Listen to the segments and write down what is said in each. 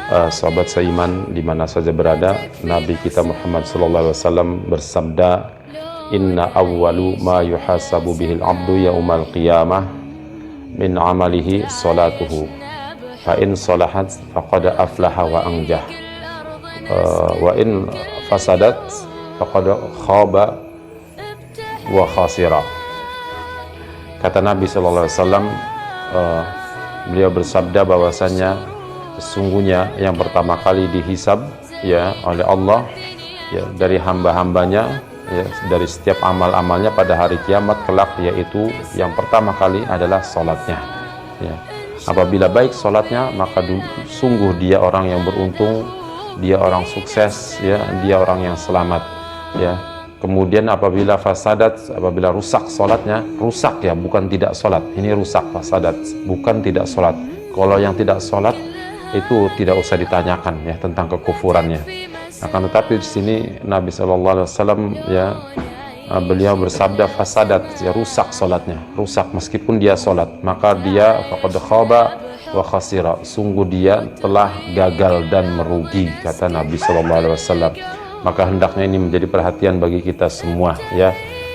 sahabat seiman di mana saja berada, Nabi kita Muhammad sallallahu alaihi wasallam bersabda, "Inna awwalu ma yuhasabu bihil abdu yaumal qiyamah min amalihi salatuhu. Fa in salahat faqad aflaha wa anjah. Wa in fasadat faqad khaba wa khasira." Kata Nabi sallallahu alaihi wasallam, beliau bersabda bahwasanya sesungguhnya yang pertama kali dihisab ya oleh Allah ya dari hamba-hambanya ya dari setiap amal-amalnya pada hari kiamat kelak, yaitu yang pertama kali adalah salatnya ya. Apabila baik salatnya, maka sungguh dia orang yang beruntung, dia orang sukses ya, dia orang yang selamat ya. Kemudian apabila fasadat, apabila rusak salatnya, rusak ya, bukan tidak salat, ini rusak, fasadat bukan tidak salat. Kalau yang tidak salat itu tidak usah ditanyakan ya tentang kekufurannya. Akan tetapi di sini Nabi Shallallahu Alaihi Wasallam ya beliau bersabda fasadat ya, rusak salatnya, rusak meskipun dia salat, maka dia faqad khaba wa khasira, sungguh dia telah gagal dan merugi, kata Nabi Shallallahu Alaihi Wasallam. Maka hendaknya ini menjadi perhatian bagi kita semua ya,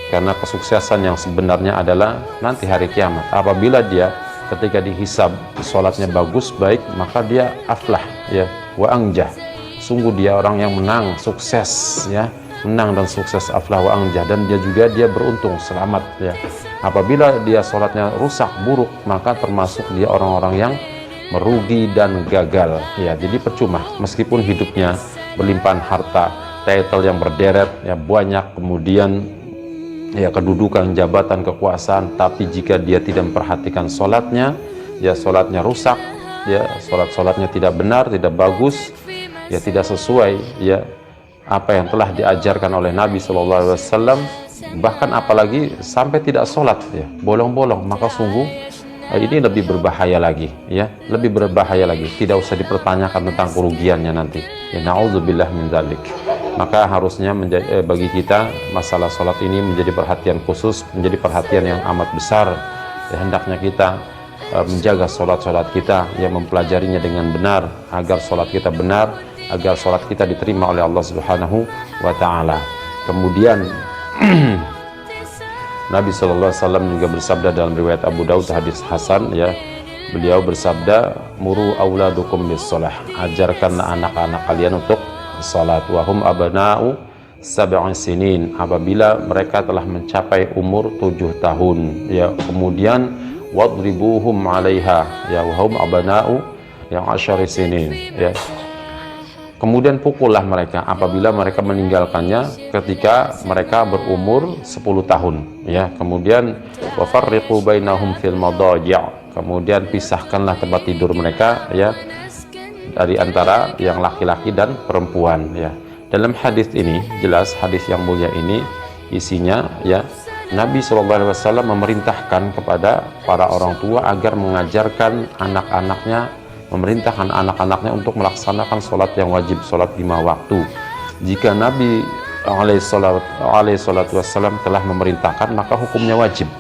karena kesuksesan yang sebenarnya adalah nanti hari kiamat. Apabila dia ketika dihisab sholatnya bagus baik, maka dia aflah ya wa anjah, sungguh dia orang yang menang, sukses ya, menang dan sukses, aflah wa anjah, dan dia beruntung, selamat ya. Apabila dia sholatnya rusak buruk, maka termasuk dia orang-orang yang merugi dan gagal ya. Jadi percuma meskipun hidupnya berlimpahan harta, title yang berderet ya banyak, kemudian ya kedudukan, jabatan, kekuasaan, tapi jika dia tidak memperhatikan sholatnya ya, sholatnya rusak ya, sholatnya tidak benar, tidak bagus ya, tidak sesuai ya apa yang telah diajarkan oleh Nabi Shallallahu Alaihi Wasallam, bahkan apalagi sampai tidak sholat ya, bolong-bolong, maka sungguh ini lebih berbahaya lagi ya, lebih berbahaya lagi, tidak usah dipertanyakan tentang kerugiannya nanti ya, na'udzubillah min dzalik. Maka harusnya bagi kita masalah sholat ini menjadi perhatian khusus, menjadi perhatian yang amat besar ya. Hendaknya kita menjaga sholat kita, yang mempelajarinya dengan benar, agar sholat kita benar, agar sholat kita diterima oleh Allah Subhanahu wa Ta'ala. Kemudian Nabi Shallallahu Alaihi Wasallam juga bersabda dalam riwayat Abu Daud, hadis hasan ya, beliau bersabda, muru auladukum bis sholah, ajarkanlah anak-anak kalian untuk salat, wahum abna'u sab'i sinin, apabila mereka telah mencapai umur 7 tahun ya. Kemudian wadribuhum 'alaiha ya, wahum abna'u yang 10 sinin ya. Kemudian pukullah mereka apabila mereka meninggalkannya ketika mereka berumur 10 tahun ya. Kemudian wafarriqu bainahum fil madaji', kemudian pisahkanlah tempat tidur mereka ya dari antara yang laki-laki dan perempuan ya. Dalam hadis ini jelas, hadis yang mulia ini isinya ya, Nabi SAW memerintahkan kepada para orang tua agar mengajarkan anak-anaknya, memerintahkan anak-anaknya untuk melaksanakan sholat yang wajib, sholat 5 waktu. Jika Nabi SAW telah memerintahkan, maka hukumnya wajib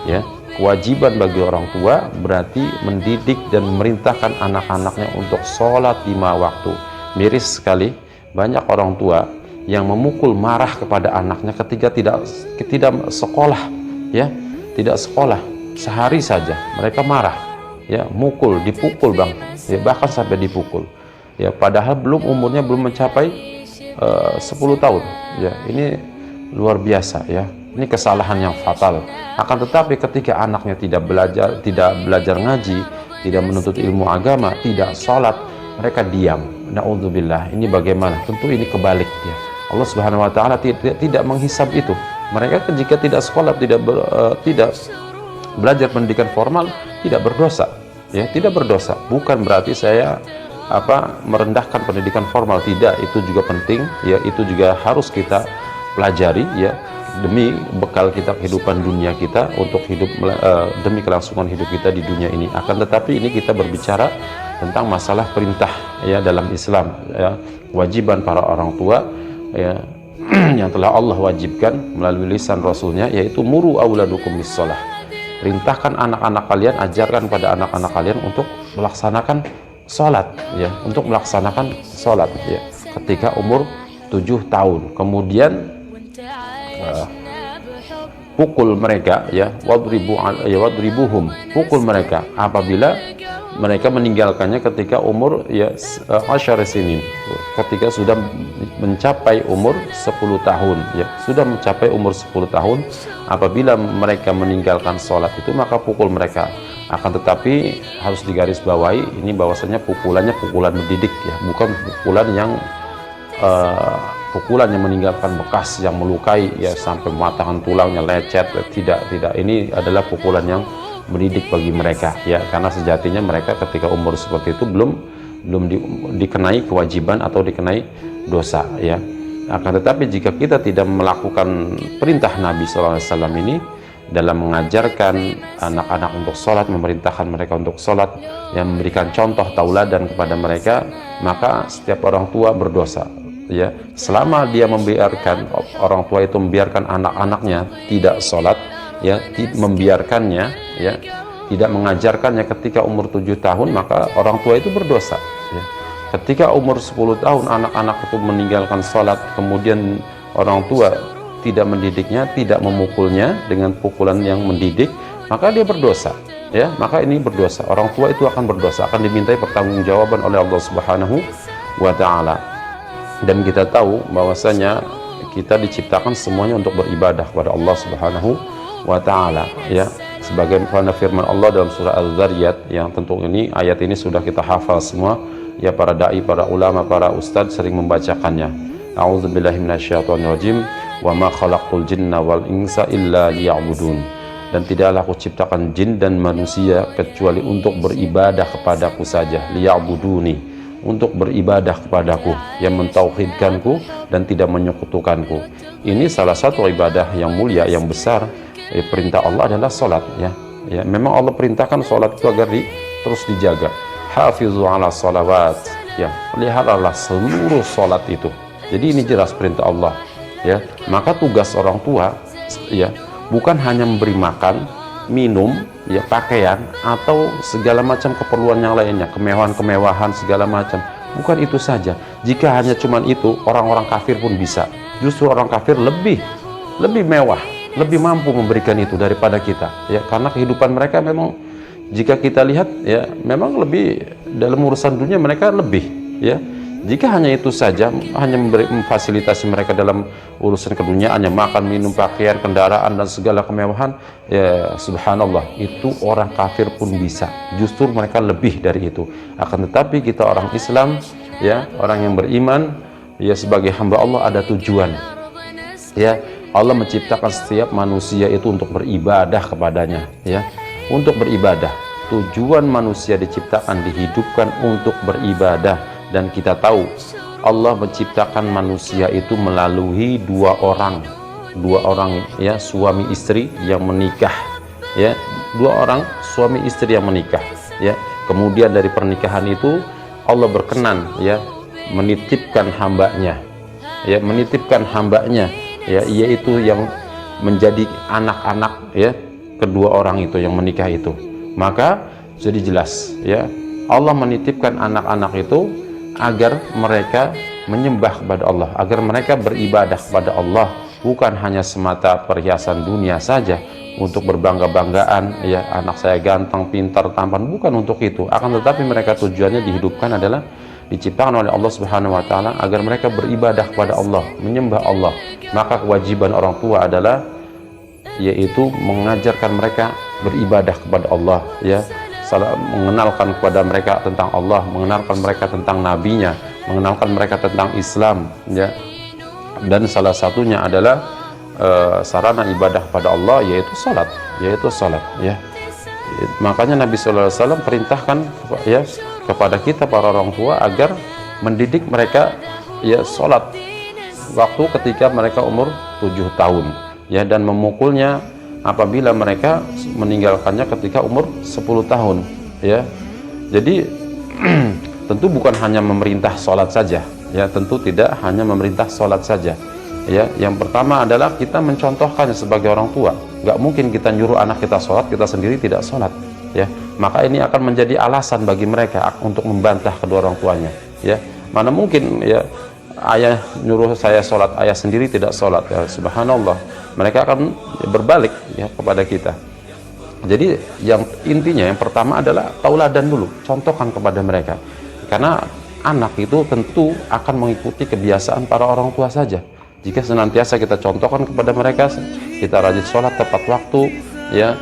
ya. Kewajiban bagi orang tua berarti mendidik dan memerintahkan anak-anaknya untuk sholat 5 waktu. Miris sekali banyak orang tua yang memukul, marah kepada anaknya ketika tidak sekolah ya, tidak sekolah sehari saja mereka marah ya, mukul, dipukul bang ya, bahkan sampai dipukul ya, padahal umurnya belum mencapai 10 tahun ya. Ini luar biasa ya, ini kesalahan yang fatal. Akan tetapi ketika anaknya tidak belajar ngaji, tidak menuntut ilmu agama, tidak sholat, mereka diam. Na'udzubillah. Ini bagaimana? Tentu ini kebalik ya. Allah Subhanahu wa Ta'ala tidak menghisab itu. Mereka jika tidak sekolah, tidak belajar pendidikan formal, tidak berdosa ya, tidak berdosa. Bukan berarti saya merendahkan pendidikan formal, tidak, itu juga penting ya, itu juga harus kita pelajari ya, demi bekal kita kehidupan dunia kita, untuk hidup demi kelangsungan hidup kita di dunia ini. Akan tetapi ini kita berbicara tentang masalah perintah ya dalam Islam ya, kewajiban para orang tua ya yang telah Allah wajibkan melalui lisan Rasulnya, yaitu muru auladukum bis-shalah. Perintahkan anak-anak kalian, ajarkan pada anak-anak kalian untuk melaksanakan sholat, ya, untuk melaksanakan sholat, ya, ketika umur 7 tahun. Kemudian pukul mereka, ya, wadribuhum, pukul mereka apabila mereka meninggalkannya ketika umur, ya, asyara sinin, ketika sudah mencapai umur 10 tahun, ya, sudah mencapai umur 10 tahun. Apabila mereka meninggalkan sholat itu, maka pukul mereka. Akan tetapi harus digarisbawahi ini bahwasanya pukulannya pukulan mendidik, ya, bukan pukulan yang meninggalkan bekas, yang melukai, ya, sampai mematahkan tulangnya, lecet. Tidak, ini adalah pukulan yang mendidik bagi mereka, ya, karena sejatinya mereka ketika umur seperti itu belum dikenai kewajiban atau dikenai dosa, ya. Akan tetapi jika kita tidak melakukan perintah Nabi SAW ini dalam mengajarkan anak-anak untuk sholat, memerintahkan mereka untuk sholat, yang memberikan contoh tauladan kepada mereka, maka setiap orang tua berdosa, ya, selama dia membiarkan orang tua itu membiarkan anak-anaknya tidak sholat, ya, membiarkannya, ya, tidak mengajarkannya ketika umur 7 tahun, maka orang tua itu berdosa, ya. Ketika umur 10 tahun anak-anak itu meninggalkan sholat, kemudian orang tua tidak mendidiknya, tidak memukulnya dengan pukulan yang mendidik, maka dia berdosa, ya, maka ini berdosa. Orang tua itu akan berdosa, akan dimintai pertanggungjawaban oleh Allah Subhanahu wa Ta'ala. Dan kita tahu bahwasanya kita diciptakan semuanya untuk beribadah kepada Allah Subhanahu wa Ta'ala, ya, sebagaimana firman Allah dalam surah Al-Dzariyat, yang tentu ini ayat ini sudah kita hafal semua, ya, para dai, para ulama, para ustadz sering membacakannya. A'udzubillahi minasyaitonirrajim, wa ma khalaqul jinna wal insa illa liya'budun. Dan tidaklah aku ciptakan jin dan manusia kecuali untuk beribadah kepadaku saja, liya'buduni, untuk beribadah kepadaku, yang mentauhidkanku dan tidak menyekutukanku. Ini salah satu ibadah yang mulia, yang besar. Perintah Allah adalah sholat, ya. Memang Allah perintahkan sholat itu agar terus dijaga. Hafizu ala sholawat, ya, peliharalah seluruh sholat itu. Jadi ini jelas perintah Allah, ya. Maka tugas orang tua, ya, bukan hanya memberi makan, minum, ya, pakaian, atau segala macam keperluan yang lainnya, kemewahan-kemewahan segala macam. Bukan itu saja. Jika hanya cuman itu, orang-orang kafir pun bisa. Justru orang kafir lebih mewah, lebih mampu memberikan itu daripada kita, ya, karena kehidupan mereka memang, jika kita lihat, ya, memang lebih dalam urusan dunia mereka lebih, ya. Jika hanya itu saja, hanya memfasilitasi mereka dalam urusan keduniaannya, makan, minum, pakaian, kendaraan, dan segala kemewahan, ya, subhanallah, itu orang kafir pun bisa. Justru mereka lebih dari itu. Akan tetapi kita orang Islam, ya, orang yang beriman, ya, sebagai hamba Allah ada tujuan, ya. Allah menciptakan setiap manusia itu untuk beribadah kepadanya, ya, untuk beribadah. Tujuan manusia diciptakan, dihidupkan untuk beribadah. Dan kita tahu Allah menciptakan manusia itu melalui dua orang, ya, suami istri yang menikah, ya, dua orang suami istri yang menikah, ya. Kemudian dari pernikahan itu Allah berkenan, ya, menitipkan hambanya, ya, ya, yaitu yang menjadi anak-anak, ya, kedua orang itu yang menikah itu. Maka jadi jelas, ya, Allah menitipkan anak-anak itu agar mereka menyembah kepada Allah, agar mereka beribadah kepada Allah, bukan hanya semata perhiasan dunia saja, untuk berbangga-banggaan, ya, anak saya ganteng, pintar, tampan, bukan untuk itu. Akan tetapi mereka tujuannya dihidupkan adalah diciptakan oleh Allah Subhanahu wa Ta'ala agar mereka beribadah kepada Allah, menyembah Allah. Maka kewajiban orang tua adalah, yaitu mengajarkan mereka beribadah kepada Allah, ya, mengenalkan kepada mereka tentang Allah, mengenalkan mereka tentang nabinya, mengenalkan mereka tentang Islam, ya. Dan salah satunya adalah sarana ibadah kepada Allah, yaitu salat, ya. Makanya Nabi SAW perintahkan, ya, kepada kita para orang tua agar mendidik mereka, ya, salat waktu ketika mereka umur 7 tahun, ya, dan memukulnya apabila mereka meninggalkannya ketika umur 10 tahun, ya. Jadi tentu bukan hanya memerintah sholat saja, ya, tentu tidak hanya memerintah sholat saja, ya. Yang pertama adalah kita mencontohkannya sebagai orang tua. Nggak mungkin kita nyuruh anak kita sholat, kita sendiri tidak sholat, ya, maka ini akan menjadi alasan bagi mereka untuk membantah kedua orang tuanya, ya. Mana mungkin ya ayah nyuruh saya sholat, ayah sendiri tidak sholat, ya, subhanallah. Mereka akan berbalik ya kepada kita. Jadi yang intinya yang pertama adalah tauladan dulu, contohkan kepada mereka, karena anak itu tentu akan mengikuti kebiasaan para orang tua saja. Jika senantiasa kita contohkan kepada mereka, kita rajin sholat tepat waktu, ya,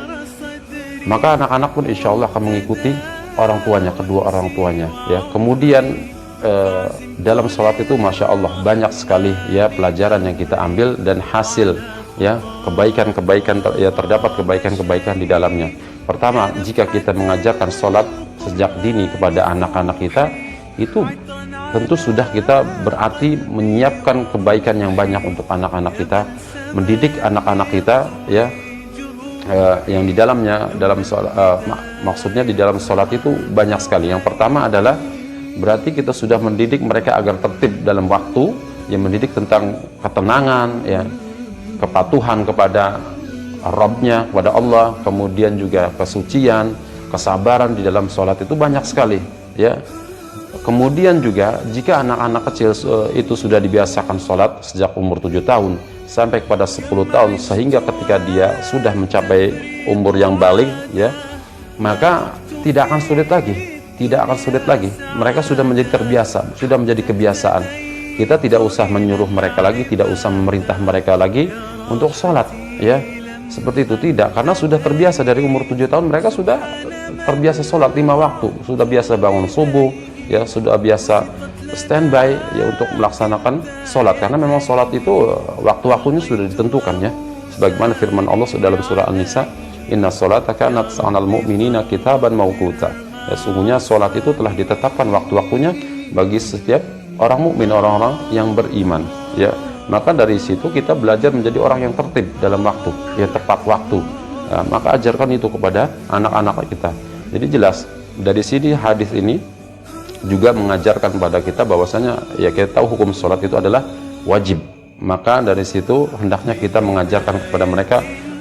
maka anak-anak pun insya Allah akan mengikuti orang tuanya, kedua orang tuanya, ya. Kemudian dalam sholat itu masya Allah banyak sekali ya pelajaran yang kita ambil dan hasil ya kebaikan-kebaikan ya, terdapat kebaikan-kebaikan di dalamnya. Pertama, jika kita mengajarkan sholat sejak dini kepada anak-anak kita, itu tentu sudah kita berarti menyiapkan kebaikan yang banyak untuk anak-anak kita, mendidik anak-anak kita ya, yang di dalamnya dalam sholat, maksudnya di dalam sholat itu banyak sekali. Yang pertama adalah berarti kita sudah mendidik mereka agar tertib dalam waktu, yang mendidik tentang ketenangan, ya, kepatuhan kepada Rabbnya, kepada Allah, kemudian juga kesucian, kesabaran di dalam sholat itu banyak sekali, ya. Kemudian juga jika anak-anak kecil itu sudah dibiasakan sholat sejak umur 7 tahun sampai kepada 10 tahun, sehingga ketika dia sudah mencapai umur yang baligh, ya, maka tidak akan sulit lagi, mereka sudah menjadi terbiasa, sudah menjadi kebiasaan. Kita tidak usah menyuruh mereka lagi, tidak usah memerintah mereka lagi untuk sholat, ya, seperti itu, tidak, karena sudah terbiasa dari umur 7 tahun mereka sudah terbiasa sholat 5 waktu, sudah biasa bangun subuh, ya, sudah biasa standby ya untuk melaksanakan sholat, karena memang sholat itu waktu-waktunya sudah ditentukan, ya, sebagaimana firman Allah dalam surah An-Nisa, inna sholata kanat 'alal mu'minina kitaban mawquta. Ya, sungguhnya sholat itu telah ditetapkan waktu-waktunya bagi setiap orang mukmin, orang-orang yang beriman, ya. Maka dari situ kita belajar menjadi orang yang tertib dalam waktu, ya, tepat waktu, ya, maka ajarkan itu kepada anak-anak kita. Jadi jelas dari sini hadis ini juga mengajarkan kepada kita bahwasanya ya kita tahu hukum sholat itu adalah wajib, maka dari situ hendaknya kita mengajarkan kepada mereka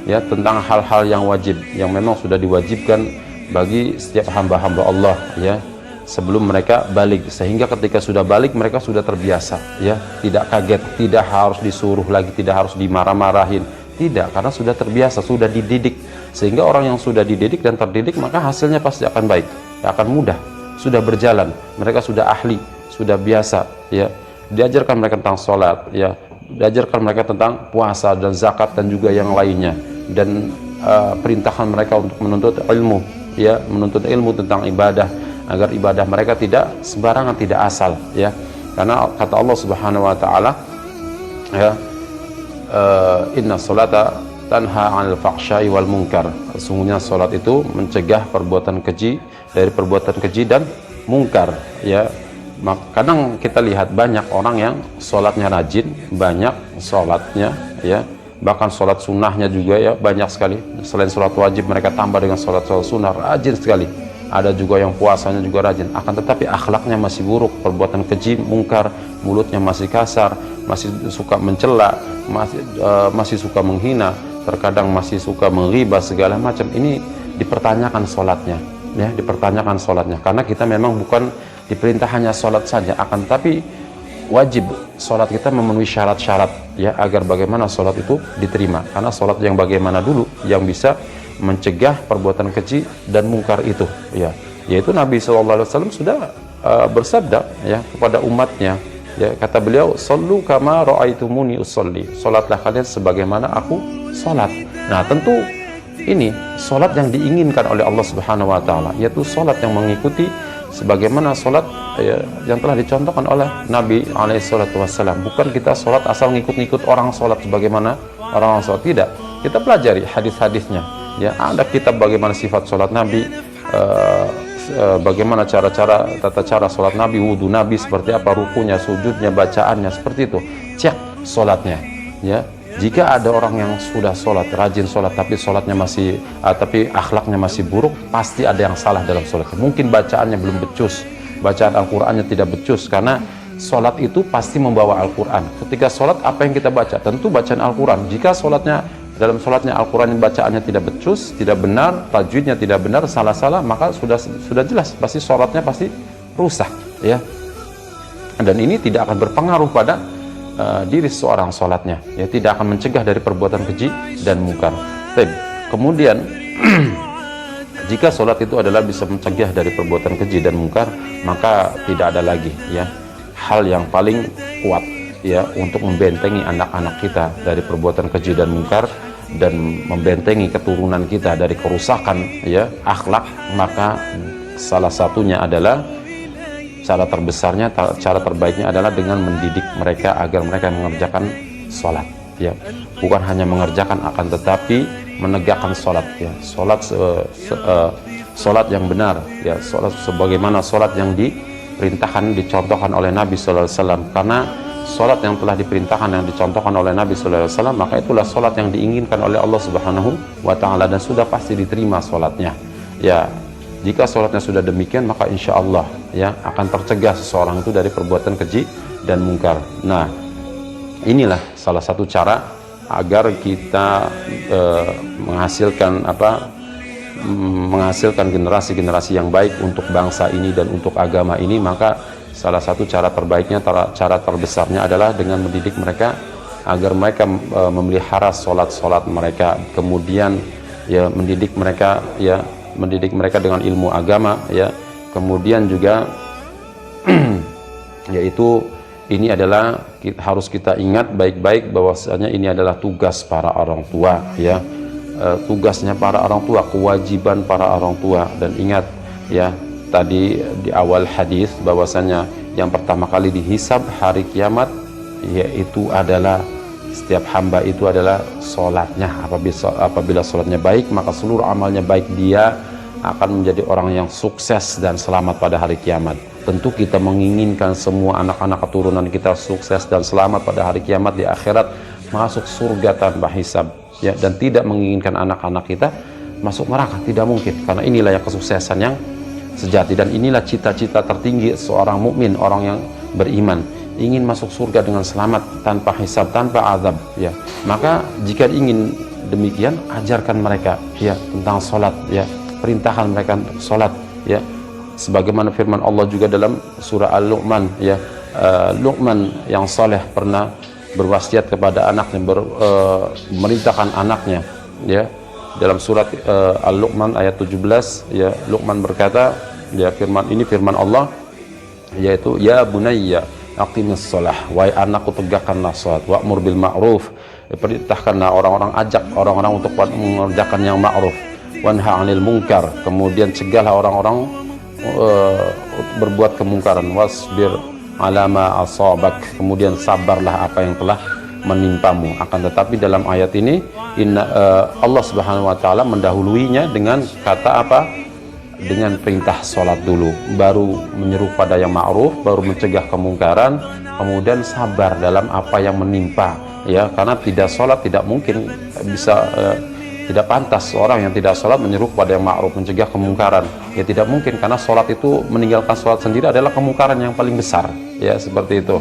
ya tentang hal-hal yang wajib, yang memang sudah diwajibkan bagi setiap hamba-hamba Allah, ya, sebelum mereka balik, sehingga ketika sudah balik mereka sudah terbiasa, ya, tidak kaget, tidak harus disuruh lagi, tidak harus dimarah-marahin, tidak, karena sudah terbiasa, sudah dididik. Sehingga orang yang sudah dididik dan terdidik, maka hasilnya pasti akan baik, akan mudah, sudah berjalan, mereka sudah ahli, sudah biasa, ya. Diajarkan mereka tentang sholat, ya, diajarkan mereka tentang puasa dan zakat dan juga yang lainnya, dan perintahkan mereka untuk menuntut ilmu, ya, menuntut ilmu tentang ibadah, agar ibadah mereka tidak sembarangan, tidak asal, ya, karena kata Allah Subhanahu wa taala, ya, inna sholata tanha 'anil fahsya'i wal munkar. Sesungguhnya salat itu mencegah perbuatan keji, dari perbuatan keji dan mungkar, ya. Kadang kita lihat banyak orang yang salatnya rajin, banyak salatnya, ya, bahkan sholat sunnahnya juga ya banyak sekali. Selain sholat wajib mereka tambah dengan sholat sunnah, rajin sekali. Ada juga yang puasanya juga rajin, akan tetapi akhlaknya masih buruk, perbuatan keji, mungkar, mulutnya masih kasar, masih suka mencela, masih suka menghina, terkadang masih suka menghibah segala macam. Ini dipertanyakan sholatnya, ya, dipertanyakan sholatnya, karena kita memang bukan diperintah hanya sholat saja, akan tetapi wajib sholat kita memenuhi syarat-syarat, ya, agar bagaimana sholat itu diterima. Karena sholat yang bagaimana dulu yang bisa mencegah perbuatan keji dan mungkar itu, ya, yaitu Nabi SAW sudah bersabda, ya, kepada umatnya, ya, kata beliau, "Shallu kama ra'aitumuni usolli." Sholatlah kalian sebagaimana aku sholat. Nah, tentu ini sholat yang diinginkan oleh Allah Subhanahu wa taala, yaitu sholat yang mengikuti sebagaimana sholat, ya, yang telah dicontohkan oleh Nabi SAW. Bukan kita sholat asal ngikut-ngikut orang sholat sebagaimana orang sholat, tidak. Kita pelajari hadis-hadisnya, ya, ada kitab bagaimana sifat sholat Nabi, bagaimana tata cara sholat Nabi, wudhu Nabi seperti apa, rukunya, sujudnya, bacaannya, seperti itu. Cek sholatnya, ya. Jika ada orang yang sudah sholat, rajin sholat, tapi sholatnya masih, tapi akhlaknya masih buruk, pasti ada yang salah dalam sholatnya. Mungkin bacaannya belum becus, bacaan Al-Qurannya tidak becus, karena sholat itu pasti membawa Al-Quran. Ketika sholat, apa yang kita baca? Tentu bacaan Al-Quran. Jika sholatnya dalam sholatnya Al-Quran bacaannya tidak becus, tidak benar, tajwidnya tidak benar, salah-salah, maka sudah jelas pasti sholatnya pasti rusak, ya. Dan ini tidak akan berpengaruh pada diri seorang sholatnya, ya, tidak akan mencegah dari perbuatan keji dan mungkar. Kemudian jika sholat itu adalah bisa mencegah dari perbuatan keji dan mungkar, maka tidak ada lagi, ya, hal yang paling kuat, ya, untuk membentengi anak-anak kita dari perbuatan keji dan mungkar dan membentengi keturunan kita dari kerusakan, ya, akhlak. Maka salah satunya adalah cara terbesarnya, cara terbaiknya adalah dengan mendidik mereka agar mereka mengerjakan sholat, ya, bukan hanya mengerjakan, akan tetapi menegakkan sholat, ya, sholat yang benar, ya, sholat sebagaimana sholat yang diperintahkan, dicontohkan oleh Nabi Sallallahu Alaihi Wasallam. Karena sholat yang telah diperintahkan, yang dicontohkan oleh Nabi Sallallahu Alaihi Wasallam, maka itulah sholat yang diinginkan oleh Allah Subhanahu wa Ta'ala, dan sudah pasti diterima sholatnya, ya. Jika sholatnya sudah demikian, maka insya Allah, ya, akan tercegah seseorang itu dari perbuatan keji dan mungkar. Nah, inilah salah satu cara agar kita menghasilkan generasi-generasi yang baik untuk bangsa ini dan untuk agama ini. Maka salah satu cara terbaiknya, cara terbesarnya adalah dengan mendidik mereka agar mereka memelihara sholat mereka, kemudian, ya, mendidik mereka dengan ilmu agama, ya, kemudian juga yaitu ini adalah harus kita ingat baik-baik bahwasanya ini adalah tugas para orang tua, ya, tugasnya para orang tua, kewajiban para orang tua. Dan ingat, ya, tadi di awal hadis bahwasanya yang pertama kali dihisab hari kiamat yaitu adalah setiap hamba itu adalah sholatnya. Apabila sholatnya baik, maka seluruh amalnya baik, dia akan menjadi orang yang sukses dan selamat pada hari kiamat. Tentu kita menginginkan semua anak-anak keturunan kita sukses dan selamat pada hari kiamat, di akhirat masuk surga tanpa hisab, ya, dan tidak menginginkan anak-anak kita masuk neraka, tidak mungkin. Karena inilah yang kesuksesan yang sejati, dan inilah cita-cita tertinggi seorang mukmin, orang yang beriman, ingin masuk surga dengan selamat tanpa hisab, tanpa azab, ya. Maka jika ingin demikian, ajarkan mereka, ya, tentang sholat, ya, perintahkan mereka untuk sholat, ya, sebagaimana firman Allah juga dalam surah Al-Luqman, ya, Luqman yang saleh pernah berwasiat kepada anaknya, memerintahkan anaknya, ya, dalam surat Al-Luqman ayat 17, ya, Luqman berkata, ya, firman Allah, yaitu, ya bunayya aqimis shalah, wahai anakku tegakkanlah salat, wa'mur bil ma'ruf, perintahkanlah orang-orang, ajak orang-orang untuk mengerjakan yang ma'ruf, wanha 'anil munkar, kemudian cegahlah orang-orang berbuat kemungkaran, wasbir 'ala ma asabak, kemudian sabarlah apa yang telah menimpamu. Akan tetapi dalam ayat ini Allah Subhanahu wa Ta'ala mendahuluinya dengan kata apa? Dengan perintah sholat dulu, baru menyeru pada yang ma'ruf, baru mencegah kemungkaran, kemudian sabar dalam apa yang menimpa, ya, karena tidak sholat tidak mungkin bisa, tidak pantas seorang yang tidak sholat menyeru pada yang ma'ruf, mencegah kemungkaran, ya, tidak mungkin, karena sholat itu, meninggalkan sholat sendiri adalah kemungkaran yang paling besar, ya, seperti itu,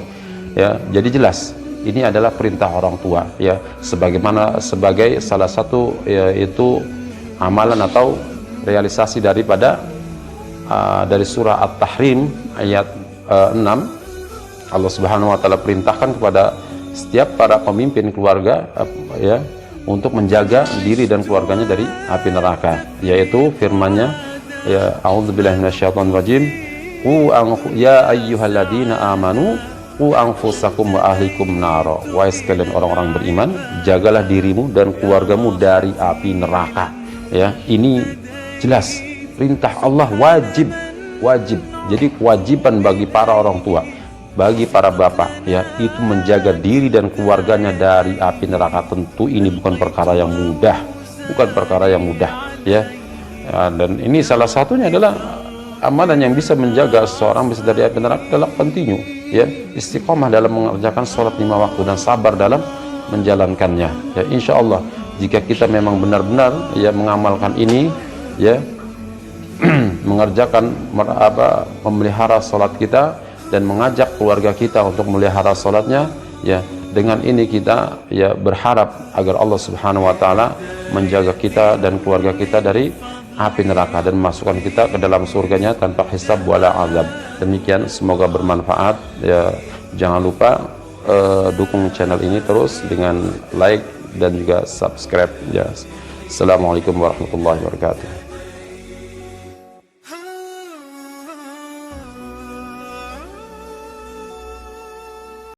ya. Jadi jelas ini adalah perintah orang tua, ya, sebagai salah satu, ya, itu amalan atau realisasi daripada dari surah At-Tahrim ayat 6. Allah Subhanahu wa Ta'ala perintahkan kepada setiap para pemimpin keluarga, ya, untuk menjaga diri dan keluarganya dari api neraka, yaitu firman-Nya, ya, a'udzubillahi minasyaitonirrajim, ya ayyuhalladzina amanu qu anfusakum wa ahlikum naro, wahai sekalian orang-orang beriman, jagalah dirimu dan keluargamu dari api neraka, ya. Ini jelas perintah Allah, wajib. Jadi kewajiban bagi para orang tua, bagi para bapak, ya, itu menjaga diri dan keluarganya dari api neraka. Tentu ini bukan perkara yang mudah, ya. Dan ini salah satunya adalah amalan yang bisa menjaga seseorang bisa dari api neraka adalah continue, ya, istiqomah dalam mengerjakan sholat 5 waktu dan sabar dalam menjalankannya, ya. Insya Allah jika kita memang benar-benar, ya, mengamalkan ini, ya, mengerjakan memelihara sholat kita dan mengajak keluarga kita untuk memelihara sholatnya, ya, Dengan ini kita ya berharap agar Allah Subhanahu wa taala menjaga kita dan keluarga kita dari api neraka dan memasukkan kita ke dalam surganya tanpa hisab wala azab. Demikian, semoga bermanfaat ya. Jangan lupa dukung channel ini terus dengan like dan juga subscribe ya. Assalamualaikum warahmatullahi wabarakatuh.